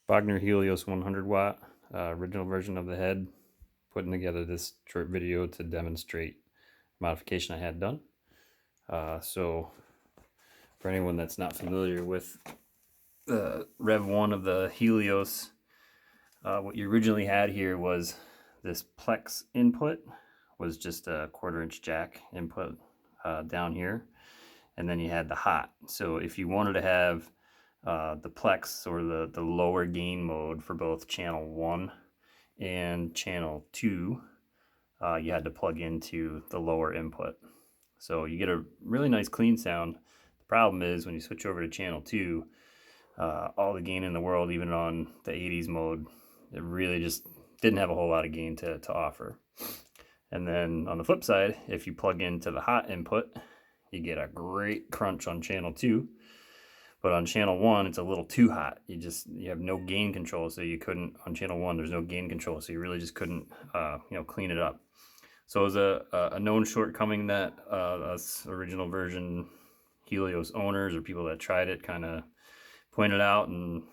Bogner Helios 100 watt, original version of the head. Putting together this short video to demonstrate modification I had done. So for anyone that's not familiar with the Rev 1 of the Helios, what you originally had here was this Plex input, was just a 1/4-inch jack input down here, and then you had the hot. So if you wanted to have the Plex or the lower gain mode for both channel 1 and channel 2, you had to plug into the lower input. So you get a really nice clean sound. The problem is when you switch over to channel 2, all the gain in the world, even on the 80s mode, it really just didn't have a whole lot of gain to offer. And then on the flip side, if you plug into the hot input, you get a great crunch on channel 2. But on channel 1, it's a little too hot. You have no gain control, so you couldn't, on channel 1, there's no gain control, so you really just couldn't, clean it up. So it was a known shortcoming that us original version Helios owners or people that tried it kind of pointed out and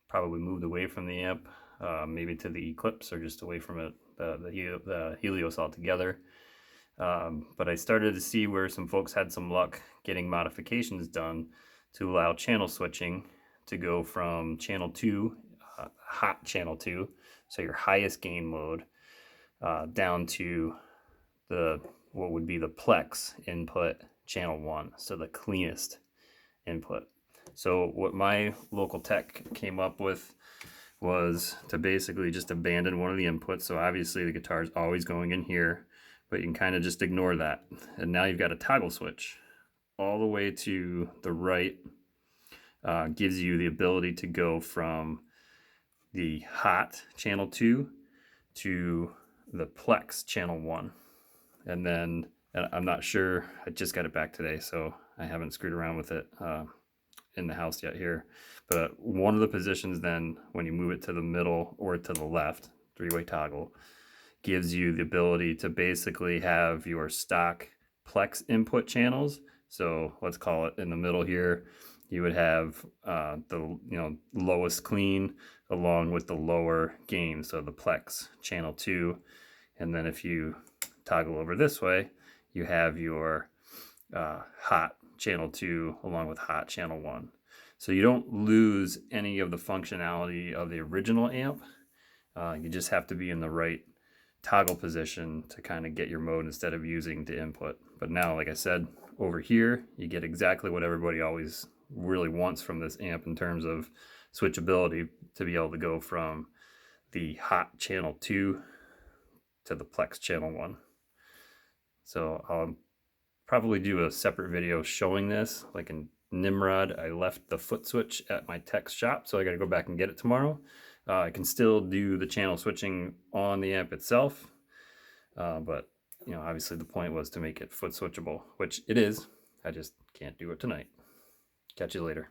probably moved away from the amp, maybe to the Eclipse or just away from it, the Helios altogether. But I started to see where some folks had some luck getting modifications done to allow channel switching to go from channel 2, hot channel 2, so your highest gain mode, down to what would be the Plex input channel 1, so the cleanest input. So what my local tech came up with was to basically just abandon one of the inputs. So obviously the guitar is always going in here, but you can kind of just ignore that. And now you've got a toggle switch all the way to the right. Gives you the ability to go from the hot channel 2 to the Plex channel 1. And then I'm not sure, I just got it back today, so I haven't screwed around with it in the house yet here. But one of the positions then, when you move it to the middle or to the left, 3-way toggle, gives you the ability to basically have your stock Plex input channels. So let's call it in the middle here, you would have the lowest clean along with the lower gain, so the Plex channel 2. And then if you toggle over this way, you have your hot channel 2 along with hot channel 1. So you don't lose any of the functionality of the original amp. You just have to be in the right toggle position to kind of get your mode instead of using the input. But now, like I said, over here, you get exactly what everybody always really wants from this amp in terms of switchability, to be able to go from the hot channel 2 to the Plex channel 1. So I'll probably do a separate video showing this. Like in Nimrod, I left the foot switch at my tech's shop, so I got to go back and get it tomorrow. I can still do the channel switching on the amp itself, but obviously the point was to make it foot switchable, which it is. I just can't do it tonight. Catch you later.